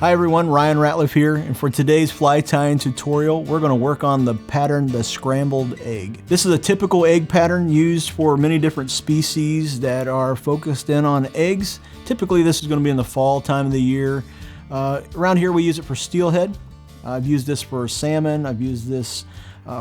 Hi everyone, Ryan Ratliff here, and for today's fly tying tutorial, we're going to work on the pattern, the scrambled egg. This is a typical egg pattern used for many different species that are focused in on eggs. Typically this is going to be in the fall time of the year. Around here we use it for steelhead. I've used this for salmon, I've used this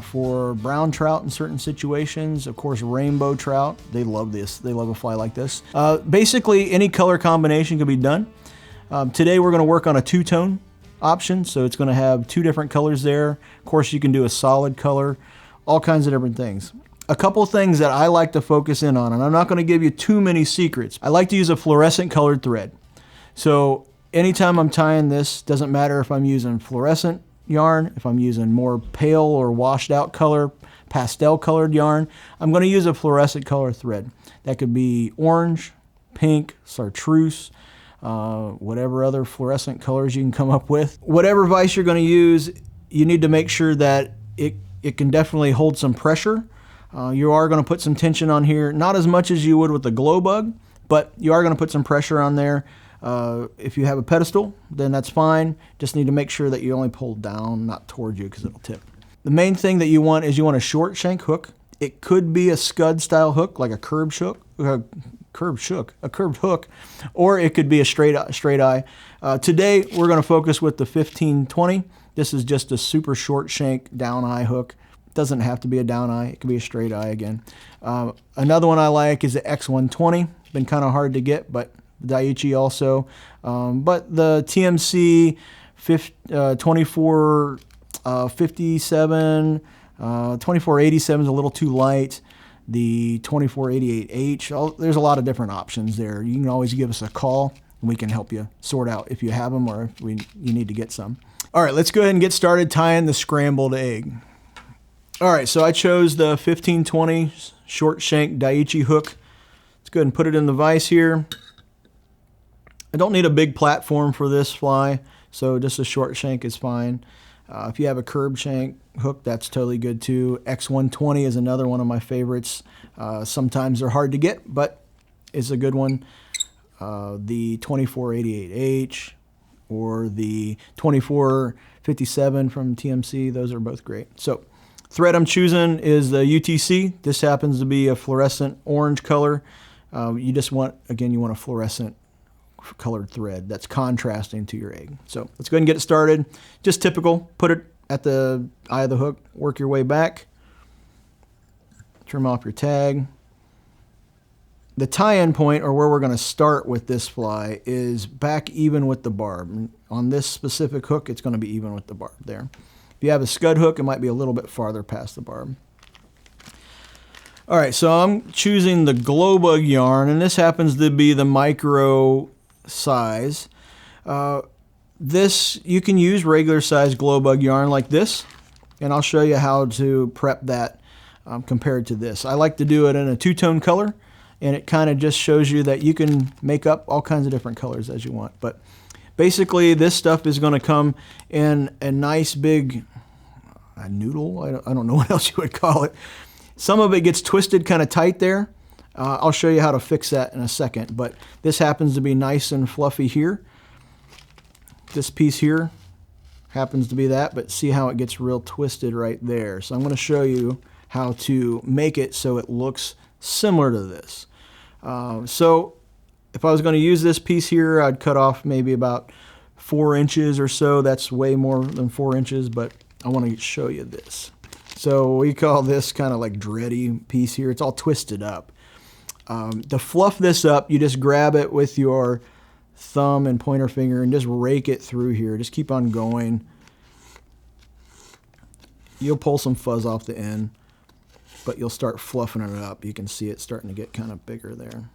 for brown trout in certain situations. Of course, rainbow trout, they love this. They love a fly like this. Basically, any color combination can be done. Today we're going to work on a two-tone option, so it's going to have two different colors there. Of course, you can do a solid color, all kinds of different things. A couple things that I like to focus in on, and I'm not going to give you too many secrets. I like to use a fluorescent colored thread. So anytime I'm tying this, doesn't matter if I'm using fluorescent yarn, if I'm using more pale or washed out color, pastel colored yarn, I'm going to use a fluorescent color thread. That could be orange, pink, chartreuse, whatever other fluorescent colors you can come up with. Whatever vise you're going to use, you need to make sure that it can definitely hold some pressure. You are going to put some tension on here, not as much as you would with the glow bug, but you are going to put some pressure on there. If you have a pedestal, then that's fine. Just need to make sure that you only pull down, not toward you, because it'll tip. The main thing that you want is you want a short shank hook. It could be a scud style hook, like a curved hook, or it could be a straight eye. Today we're going to focus with the 1520. This is just a super short shank down eye hook. It doesn't have to be a down eye. It could be a straight eye again. Another one I like is the X120. It's been kind of hard to get, but Daiichi also. But the TMC 2457, 2487 is a little too light. The 2488H, there's a lot of different options there. You can always give us a call and we can help you sort out if you have them or if you need to get some. All right, let's go ahead and get started tying the scrambled egg. All right, so I chose the 1520 short shank Daiichi hook. Let's go ahead and put it in the vise here. I don't need a big platform for this fly, so just a short shank is fine. If you have a curved shank hook, that's totally good too. X120 is another one of my favorites. Sometimes they're hard to get, but it's a good one. The 2488H or the 2457 from TMC, those are both great. So thread I'm choosing is the UTC. This happens to be a fluorescent orange color. You just want, again, you want a fluorescent colored thread that's contrasting to your egg. So let's go ahead and get it started. Just typical, put it at the eye of the hook, work your way back, trim off your tag. The tie-in point, or where we're going to start with this fly, is back even with the barb. On this specific hook, it's going to be even with the barb there. If you have a scud hook, it might be a little bit farther past the barb. All right, so I'm choosing the glow bug yarn, and this happens to be the micro size. This, you can use regular size glow bug yarn like this, and I'll show you how to prep that compared to this. I like to do it in a two-tone color, and it kind of just shows you that you can make up all kinds of different colors as you want. But basically this stuff is going to come in a nice big noodle. I don't know what else you would call it. Some of it gets twisted kind of tight there. I'll show you how to fix that in a second, but this happens to be nice and fluffy here. This piece here happens to be that, but see how it gets real twisted right there. So I'm going to show you how to make it so it looks similar to this. So if I was going to use this piece here, I'd cut off maybe about 4 inches or so. That's way more than 4 inches, but I want to show you this. So we call this kind of like dready piece here. It's all twisted up. To fluff this up, you just grab it with your thumb and pointer finger and just rake it through here. Just keep on going. You'll pull some fuzz off the end, but you'll start fluffing it up. You can see it starting to get kind of bigger there. And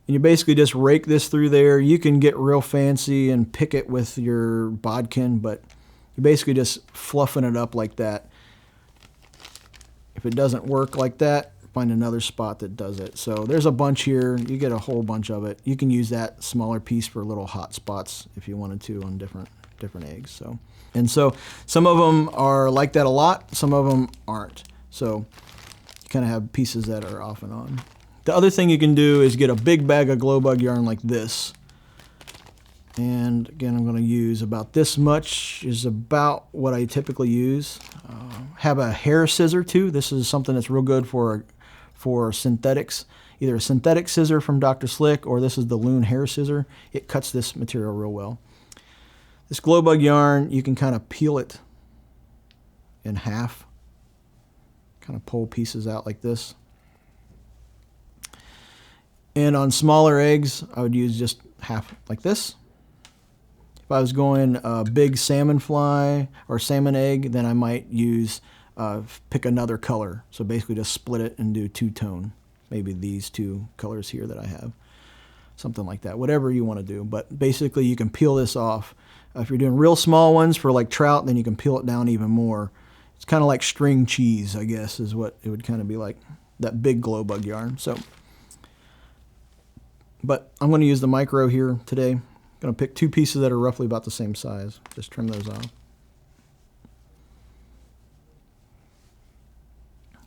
you basically just rake this through there. You can get real fancy and pick it with your bodkin, but you're basically just fluffing it up like that. If it doesn't work like that, find another spot that does it. So there's a bunch here. You get a whole bunch of it. You can use that smaller piece for little hot spots if you wanted to on different eggs. So some of them are like that a lot. Some of them aren't. So you kind of have pieces that are off and on. The other thing you can do is get a big bag of glow bug yarn like this And again, I'm going to use about this much, is about what I typically use. Have a hair scissor too. This is something that's real good for synthetics. Either a synthetic scissor from Dr. Slick, or this is the Loon hair scissor. It cuts this material real well. This glow bug yarn, you can kind of peel it in half. Kind of pull pieces out like this. And on smaller eggs, I would use just half like this. If I was going a big salmon fly or salmon egg, then I might use, pick another color. So basically just split it and do two-tone. Maybe these two colors here that I have. Something like that, whatever you want to do. But basically you can peel this off. If you're doing real small ones for like trout, then you can peel it down even more. It's kind of like string cheese, I guess, is what it would kind of be like, that big glow bug yarn. So, but I'm going to use the micro here today. I'm going to pick two pieces that are roughly about the same size. Just trim those off.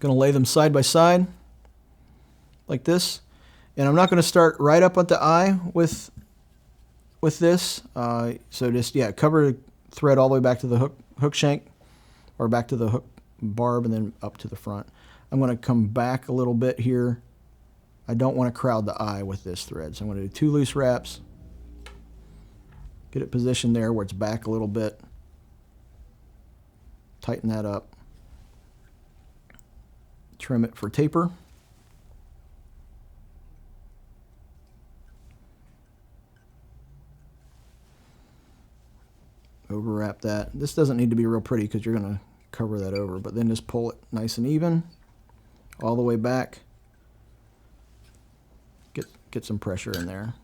Going to lay them side by side like this. And I'm not going to start right up at the eye with this. So just, yeah, cover the thread all the way back to the hook shank, or back to the hook barb, and then up to the front. I'm going to come back a little bit here. I don't want to crowd the eye with this thread, so I'm going to do 2 loose wraps. Get it positioned there where it's back a little bit. Tighten that up. Trim it for taper. Overwrap that. This doesn't need to be real pretty because you're going to cover that over, but then just pull it nice and even all the way back. Get some pressure in there.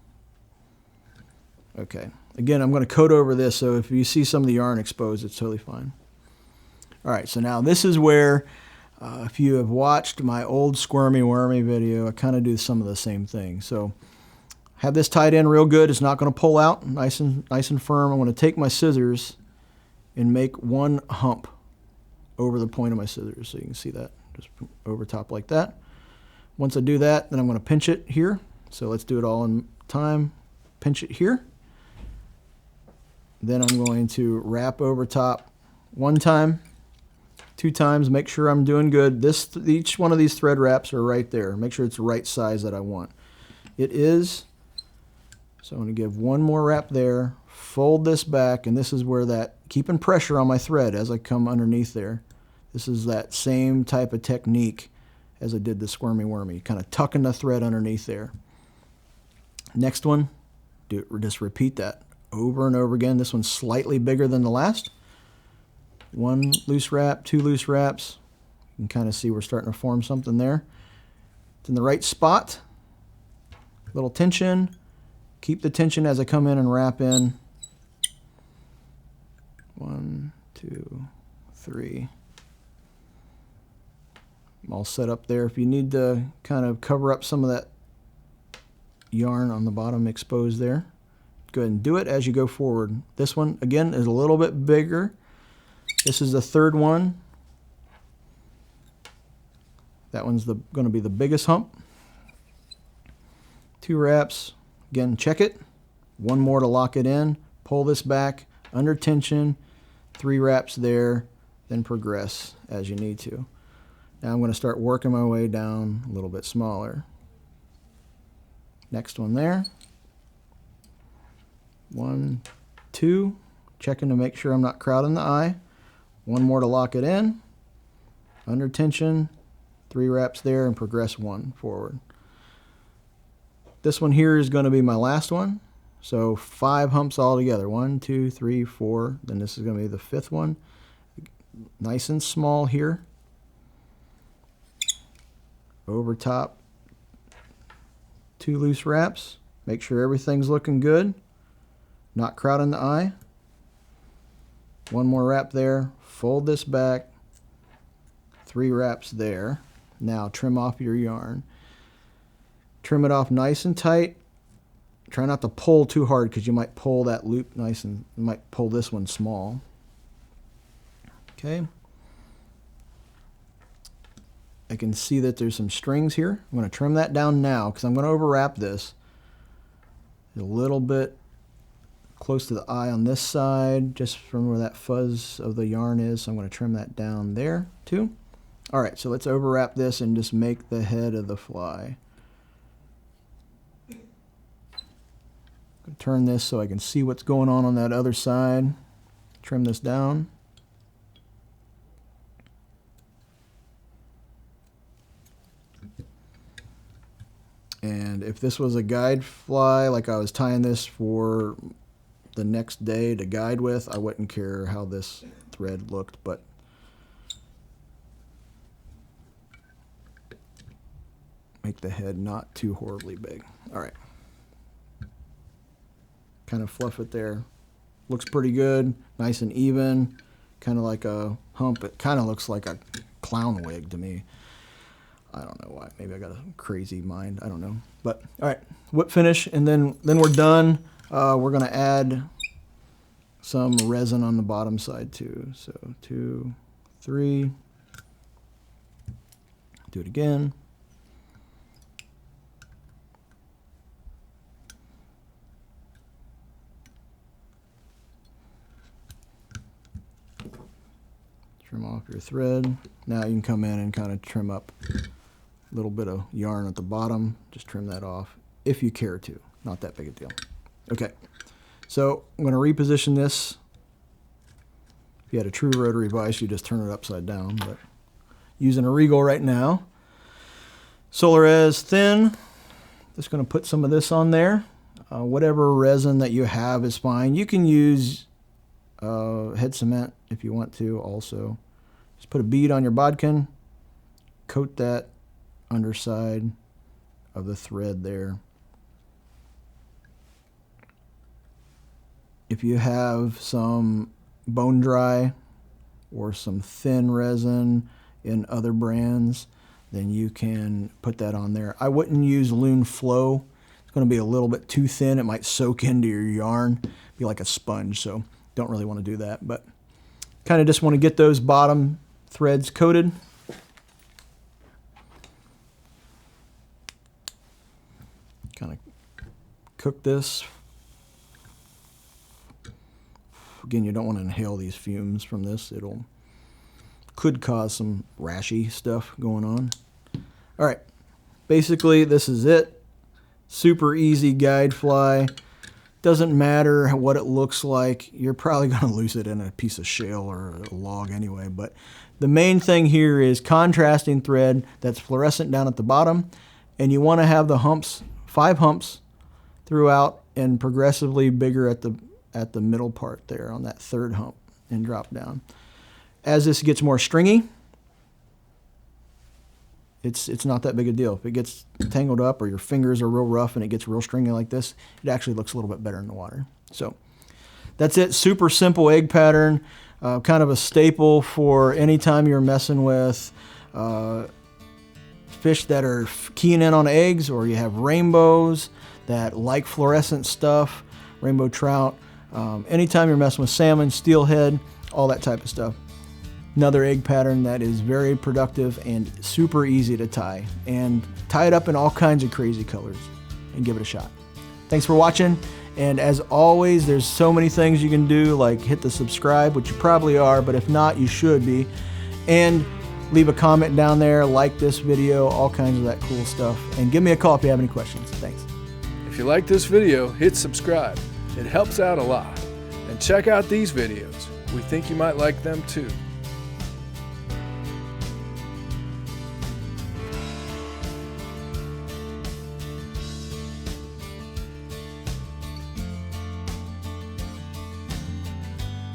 Okay. Again, I'm going to coat over this, so if you see some of the yarn exposed, it's totally fine. All right, so now this is where, if you have watched my old Squirmy Wormy video, I kind of do some of the same thing. So have this tied in real good. It's not going to pull out. Nice and firm. I'm going to take my scissors and make one hump over the point of my scissors, so you can see that. Just over top like that. Once I do that, then I'm going to pinch it here. So let's do it all in time. Pinch it here. Then I'm going to wrap over top 1 time, 2 times. Make sure I'm doing good. Each one of these thread wraps are right there. Make sure it's the right size that I want. It is. So I'm going to give 1 more wrap there. Fold this back, and this is where that, keeping pressure on my thread as I come underneath there. This is that same type of technique as I did the Squirmy Wormy, kind of tucking the thread underneath there. Next one, just repeat that over and over again. This one's slightly bigger than the last. 1 loose wrap, 2 loose wraps. You can kind of see we're starting to form something there. It's in the right spot. Little tension. Keep the tension as I come in and wrap in. 1, 2, 3. I'm all set up there. If you need to kind of cover up some of that yarn on the bottom exposed there, go ahead and do it as you go forward. This one, again, is a little bit bigger. This is the 3rd one. That one's going to be the biggest hump. 2 wraps. Again, check it. 1 more to lock it in. Pull this back under tension. 3 wraps there. Then progress as you need to. Now I'm going to start working my way down a little bit smaller. Next one there. 1, 2. Checking to make sure I'm not crowding the eye. 1 more to lock it in. Under tension. 3 wraps there, and progress 1 forward. This one here is going to be my last one. So 5 humps all together. 1, 2, 3, 4. Then this is going to be the 5th one. Nice and small here. Over top. 2 loose wraps. Make sure everything's looking good. Not crowding the eye. 1 more wrap there. Fold this back. 3 wraps there. Now trim off your yarn. Trim it off nice and tight. Try not to pull too hard because you might pull that loop nice and you might pull this one small. Okay. I can see that there's some strings here. I'm going to trim that down now because I'm going to overwrap this a little bit close to the eye on this side, just from where that fuzz of the yarn is. So I'm going to trim that down there too. All right, so let's overwrap this and just make the head of the fly. Turn this so I can see what's going on that other side. Trim this down. And if this was a guide fly, like I was tying this for the next day to guide with, I wouldn't care how this thread looked, but make the head not too horribly big. All right. Kind of fluff it there. Looks pretty good, nice and even, kind of like a hump. It kind of looks like a clown wig to me. I don't know why. Maybe I got a crazy mind. I don't know. But all right, whip finish, and then we're done. We're gonna add some resin on the bottom side too. So 2, 3. Do it again. Trim off your thread. Now you can come in and kind of trim up a little bit of yarn at the bottom. Just trim that off if you care to. Not that big a deal. Okay, so I'm going to reposition this. If you had a true rotary vise, you just turn it upside down. But using a Regal right now. Solarez thin. Just going to put some of this on there. Whatever resin that you have is fine. You can use head cement if you want to also. Just put a bead on your bodkin, coat that underside of the thread there. If you have some bone dry or some thin resin in other brands, then you can put that on there. I wouldn't use Loon Flow. It's going to be a little bit too thin. It might soak into your yarn, be like a sponge, so don't really want to do that, but kind of just want to get those bottom threads coated. Kind of cook this. Again, you don't want to inhale these fumes from this. Could cause some rashy stuff going on. All right, basically this is it. Super easy guide fly. Doesn't matter what it looks like. You're probably going to lose it in a piece of shale or a log anyway. But the main thing here is contrasting thread that's fluorescent down at the bottom. And you want to have the humps, 5 humps throughout, and progressively bigger at the middle part there on that 3rd hump and drop down. As this gets more stringy, it's not that big a deal. If it gets tangled up or your fingers are real rough and it gets real stringy like this, it actually looks a little bit better in the water. So that's it. Super simple egg pattern, kind of a staple for any time you're messing with fish that are keying in on eggs, or you have rainbows that like fluorescent stuff, rainbow trout. Anytime you're messing with salmon, steelhead, all that type of stuff. Another egg pattern that is very productive and super easy to tie. And tie it up in all kinds of crazy colors and give it a shot. Thanks for watching. And as always, there's so many things you can do, like hit the subscribe, which you probably are, but if not, you should be. And leave a comment down there, like this video, all kinds of that cool stuff. And give me a call if you have any questions. Thanks. If you like this video, hit subscribe. It helps out a lot. And check out these videos. We think you might like them too.